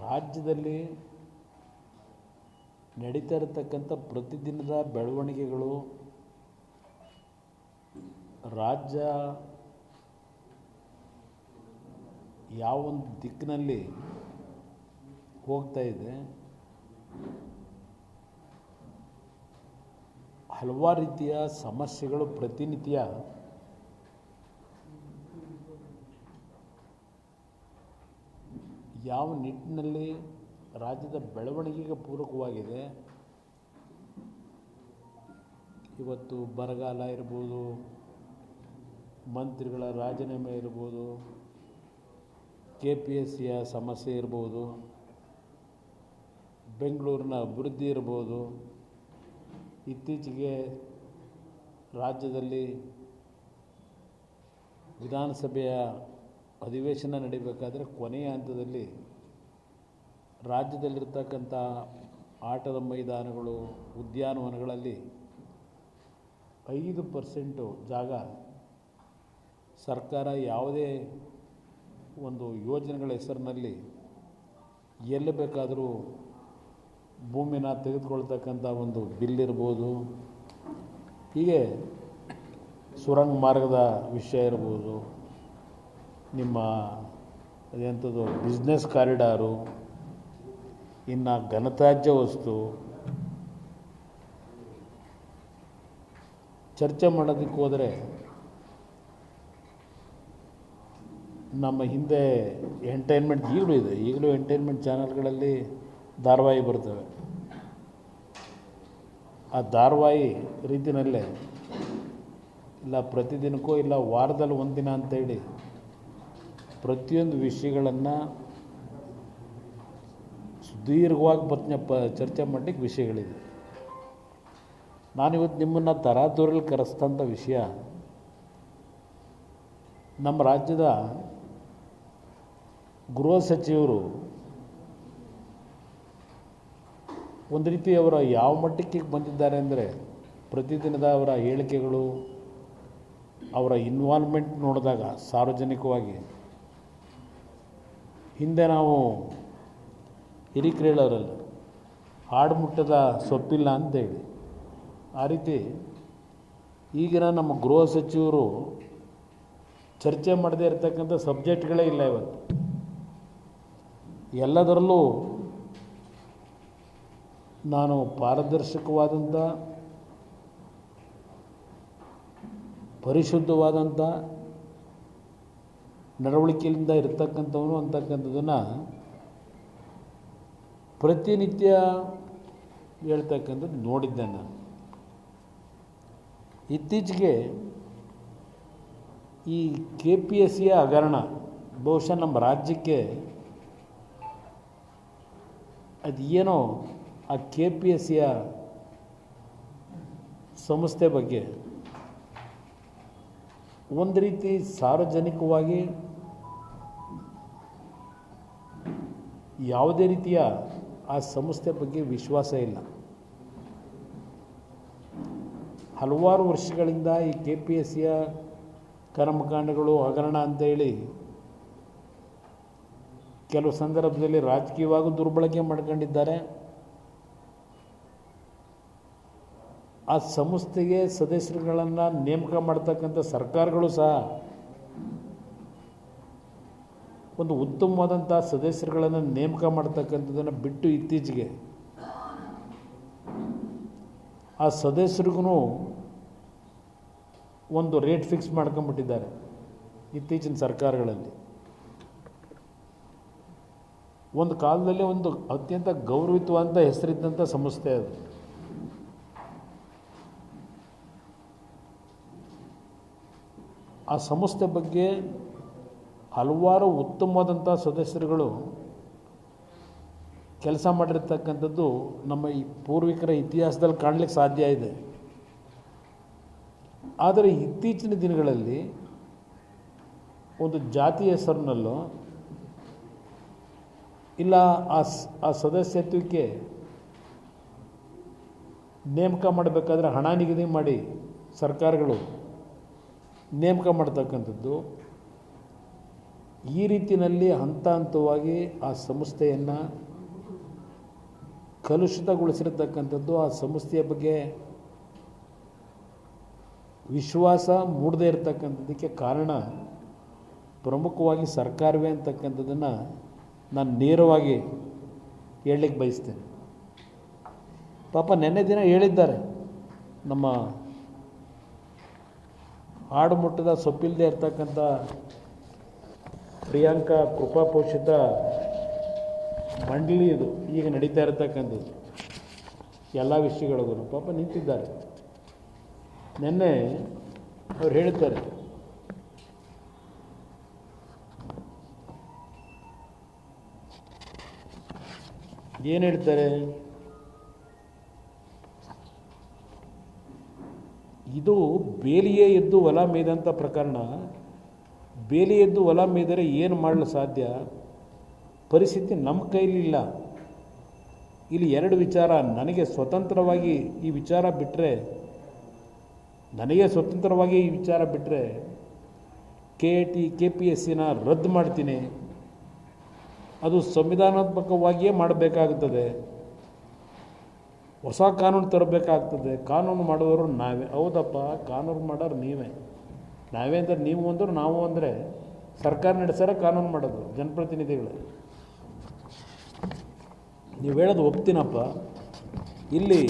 ರಾಜ್ಯದಲ್ಲಿ ನಡೀತಾ ಇರತಕ್ಕಂಥ ಪ್ರತಿದಿನದ ಬೆಳವಣಿಗೆಗಳು, ರಾಜ್ಯ ಯಾವೊಂದು ದಿಕ್ಕಿನಲ್ಲಿ ಹೋಗ್ತಾ ಇದೆ, ಹಲವಾರು ರೀತಿಯ ಸಮಸ್ಯೆಗಳು ಪ್ರತಿನಿತ್ಯ ಯಾವ ನಿಟ್ಟಿನಲ್ಲಿ ರಾಜ್ಯದ ಬೆಳವಣಿಗೆಗೆ ಪೂರಕವಾಗಿದೆ. ಇವತ್ತು ಬರಗಾಲ ಇರ್ಬೋದು, ಮಂತ್ರಿಗಳ ರಾಜೀನಾಮೆ ಇರ್ಬೋದು, KPSCಯ ಸಮಸ್ಯೆ ಇರ್ಬೋದು, ಬೆಂಗಳೂರಿನ ಅಭಿವೃದ್ಧಿ ಇರ್ಬೋದು, ಇತ್ತೀಚೆಗೆ ರಾಜ್ಯದಲ್ಲಿ ವಿಧಾನಸಭೆಯ ಅಧಿವೇಶನ ನಡೀಬೇಕಾದ್ರೆ ಕೊನೆಯ ಹಂತದಲ್ಲಿ ರಾಜ್ಯದಲ್ಲಿರ್ತಕ್ಕಂಥ ಆಟದ ಮೈದಾನಗಳು, ಉದ್ಯಾನವನಗಳಲ್ಲಿ 5% ಜಾಗ ಸರ್ಕಾರ ಯಾವುದೇ ಒಂದು ಯೋಜನೆಗಳ ಹೆಸರಿನಲ್ಲಿ ಎಲ್ಲಿ ಬೇಕಾದರೂ ಭೂಮಿನ ತೆಗೆದುಕೊಳ್ತಕ್ಕಂಥ ಒಂದು ಬಿಲ್ ಇರ್ಬೋದು, ಹೀಗೆ ಸುರಂಗ ಮಾರ್ಗದ ವಿಷಯ ಇರ್ಬೋದು, ನಿಮ್ಮ ಅದೆಂಥದ್ದು ಬಿಸ್ನೆಸ್ ಕಾರಿಡಾರು, ಇನ್ನು ಘನತ್ಯಾಜ್ಯ ವಸ್ತು ಚರ್ಚೆ ಮಾಡೋದಕ್ಕೆ ಹೋದರೆ ನಮ್ಮ ಹಿಂದೆ ಎಂಟರ್ಟೈನ್ಮೆಂಟ್ ಈಗಲೂ ಎಂಟರ್ಟೈನ್ಮೆಂಟ್ ಚಾನಲ್ಗಳಲ್ಲಿ ಧಾರಾವಾಹಿ ಬರ್ತವೆ. ಆ ಧಾರಾವಾಹಿ ರೀತಿಯಲ್ಲೇ ಇಲ್ಲ ಪ್ರತಿದಿನಕ್ಕೂ ಇಲ್ಲ ವಾರದಲ್ಲಿ ಒಂದಿನ ಅಂತೇಳಿ ಪ್ರತಿಯೊಂದು ವಿಷಯಗಳನ್ನು ಸುದೀರ್ಘವಾಗಿ ಚರ್ಚೆ ಮಾಡಲಿಕ್ಕೆ ವಿಷಯಗಳಿದೆ. ನಾನಿವತ್ತು ನಿಮ್ಮನ್ನು ತರಾತುರಲ್ಲಿ ಕರೆಸ್ತಂಥ ವಿಷಯ, ನಮ್ಮ ರಾಜ್ಯದ ಗೃಹ ಸಚಿವರು ಒಂದು ರೀತಿ ಅವರ ಯಾವ ಮಟ್ಟಕ್ಕೆ ಬಂದಿದ್ದಾರೆ ಅಂದರೆ, ಪ್ರತಿದಿನದ ಅವರ ಹೇಳಿಕೆಗಳು, ಅವರ ಇನ್ವಾಲ್ವ್ಮೆಂಟ್ ನೋಡಿದಾಗ ಸಾರ್ವಜನಿಕವಾಗಿ, ಹಿಂದೆ ನಾವು ಹಿರಿಕರು ಹೇಳೋರಲ್ಲ, ಹಾಡು ಮುಟ್ಟದ ಸೊಪ್ಪಿಲ್ಲ ಅಂತೇಳಿ, ಆ ರೀತಿ ಈಗಿನ ನಮ್ಮ ಗೃಹ ಸಚಿವರು ಚರ್ಚೆ ಮಾಡದೇ ಇರತಕ್ಕಂಥ ಸಬ್ಜೆಕ್ಟ್ಗಳೇ ಇಲ್ಲ. ಇವತ್ತು ಎಲ್ಲದರಲ್ಲೂ ನಾನು ಪಾರದರ್ಶಕವಾದಂಥ, ಪರಿಶುದ್ಧವಾದಂಥ ನಡವಳಿಕೆಯಿಂದ ಇರತಕ್ಕಂಥವನು ಅಂತಕ್ಕಂಥದ್ದನ್ನು ಪ್ರತಿನಿತ್ಯ ಹೇಳ್ತಕ್ಕಂಥದ್ದು ನೋಡಿದ್ದೆ ನಾನು. ಇತ್ತೀಚೆಗೆ ಈ KPSCಯ ಹಗರಣ ಬಹುಶಃ ನಮ್ಮ ರಾಜ್ಯಕ್ಕೆ ಅದೇನೋ ಆ KPSCಯ ಸಂಸ್ಥೆ ಬಗ್ಗೆ ಒಂದು ರೀತಿ ಸಾರ್ವಜನಿಕವಾಗಿ ಯಾವುದೇ ರೀತಿಯ ಆ ಸಂಸ್ಥೆ ಬಗ್ಗೆ ವಿಶ್ವಾಸ ಇಲ್ಲ. ಹಲವಾರು ವರ್ಷಗಳಿಂದ ಈ KPSCಯ ಕರ್ಮಕಾಂಡಗಳು ಹಗರಣ ಅಂತೇಳಿ ಕೆಲವು ಸಂದರ್ಭದಲ್ಲಿ ರಾಜಕೀಯವಾಗಿ ದುರ್ಬಳಕೆ ಮಾಡ್ಕೊಂಡಿದ್ದಾರೆ. ಆ ಸಂಸ್ಥೆಗೆ ಸದಸ್ಯರುಗಳನ್ನು ನೇಮಕ ಮಾಡ್ತಕ್ಕಂಥ ಸರ್ಕಾರಗಳು ಸಹ ಒಂದು ಉತ್ತಮವಾದಂಥ ಸದಸ್ಯರುಗಳನ್ನು ನೇಮಕ ಮಾಡ್ತಕ್ಕಂಥದ್ದನ್ನು ಬಿಟ್ಟು ಇತ್ತೀಚೆಗೆ ಆ ಸದಸ್ಯರಿಗೂ ಒಂದು ರೇಟ್ ಫಿಕ್ಸ್ ಮಾಡ್ಕೊಂಬಿಟ್ಟಿದ್ದಾರೆ. ಇತ್ತೀಚಿನ ಸರ್ಕಾರಗಳಲ್ಲಿ ಒಂದು ಕಾಲದಲ್ಲಿ ಒಂದು ಅತ್ಯಂತ ಗೌರವಿತವಾದಂಥ ಹೆಸರಿದ್ದಂಥ ಸಂಸ್ಥೆ ಅದು. ಆ ಸಂಸ್ಥೆ ಬಗ್ಗೆ ಹಲವಾರು ಉತ್ತಮವಾದಂಥ ಸದಸ್ಯರುಗಳು ಕೆಲಸ ಮಾಡಿರ್ತಕ್ಕಂಥದ್ದು ನಮ್ಮ ಈ ಪೂರ್ವಿಕರ ಇತಿಹಾಸದಲ್ಲಿ ಕಾಣಲಿಕ್ಕೆ ಸಾಧ್ಯ ಇದೆ. ಆದರೆ ಇತ್ತೀಚಿನ ದಿನಗಳಲ್ಲಿ ಒಂದು ಜಾತಿ ಹೆಸರಿನಲ್ಲೋ ಇಲ್ಲ ಆ ಸದಸ್ಯತ್ವಕ್ಕೆ ನೇಮಕ ಮಾಡಬೇಕಾದ್ರೆ ಹಣ ನಿಗದಿ ಮಾಡಿ ಸರ್ಕಾರಗಳು ನೇಮಕ ಮಾಡ್ತಕ್ಕಂಥದ್ದು, ಈ ರೀತಿಯಲ್ಲಿ ಹಂತ ಹಂತವಾಗಿ ಆ ಸಂಸ್ಥೆಯನ್ನು ಕಲುಷಿತಗೊಳಿಸಿರತಕ್ಕಂಥದ್ದು, ಆ ಸಂಸ್ಥೆಯ ಬಗ್ಗೆ ವಿಶ್ವಾಸ ಮೂಡದೇ ಇರತಕ್ಕಂಥದ್ದಕ್ಕೆ ಕಾರಣ ಪ್ರಮುಖವಾಗಿ ಸರ್ಕಾರವೇ ಅಂತಕ್ಕಂಥದ್ದನ್ನು ನಾನು ನೇರವಾಗಿ ಹೇಳಲಿಕ್ಕೆ ಬಯಸ್ತೇನೆ. ಪಾಪ ನೆನ್ನೆ ದಿನ ಹೇಳಿದ್ದಾರೆ, ನಮ್ಮ ಆಡು ಮುಟ್ಟದ ಸೊಪ್ಪಿಲ್ಲದೆ ಇರ್ತಕ್ಕಂಥ ಪ್ರಿಯಾಂಕಾ ಕೃಪಾಪೋಷಿತ ಮಂಡಳಿ ಇದು ಈಗ ನಡೀತಾ ಇರತಕ್ಕಂಥದ್ದು ಎಲ್ಲ ವಿಷಯಗಳಿಗೂ ಪಾಪ ನಿಂತಿದ್ದಾರೆ. ನೆನ್ನೆ ಅವ್ರು ಹೇಳ್ತಾರೆ, ಏನು ಹೇಳ್ತಾರೆ, ಇದು ಬೇಲಿಯೇ ಎದ್ದು ಹೊಲ ಮೇಯ್ದಂಥ ಪ್ರಕರಣ. ಬೇಲಿ ಎದ್ದು ಹೊಲ ಮೇಯ್ದರೆ ಏನು ಮಾಡಲು ಸಾಧ್ಯ? ಪರಿಸ್ಥಿತಿ ನಮ್ಮ ಕೈಲಿಲ್ಲ. ಇಲ್ಲಿ ಎರಡು ವಿಚಾರ. ನನಗೆ ಸ್ವತಂತ್ರವಾಗಿ ಈ ವಿಚಾರ ಬಿಟ್ಟರೆ KPSCನ ರದ್ದು ಮಾಡ್ತೀನಿ. ಅದು ಸಂವಿಧಾನಾತ್ಮಕವಾಗಿಯೇ ಮಾಡಬೇಕಾಗುತ್ತದೆ. ಹೊಸ ಕಾನೂನು ತರಬೇಕಾಗ್ತದೆ. ಕಾನೂನು ಮಾಡೋರು ನಾವೇ. ಹೌದಪ್ಪ, ಕಾನೂನು ಮಾಡೋರು ನೀವೇ. ನಾವೇ ಅಂದರೆ ನೀವು ಅಂದರು, ನಾವು ಅಂದರೆ ಸರ್ಕಾರ ನಡೆಸಾರ ಕಾನೂನು ಮಾಡೋದು ಜನಪ್ರತಿನಿಧಿಗಳು. ನೀವು ಹೇಳೋದು ಒಪ್ತೀನಪ್ಪ. ಇಲ್ಲಿ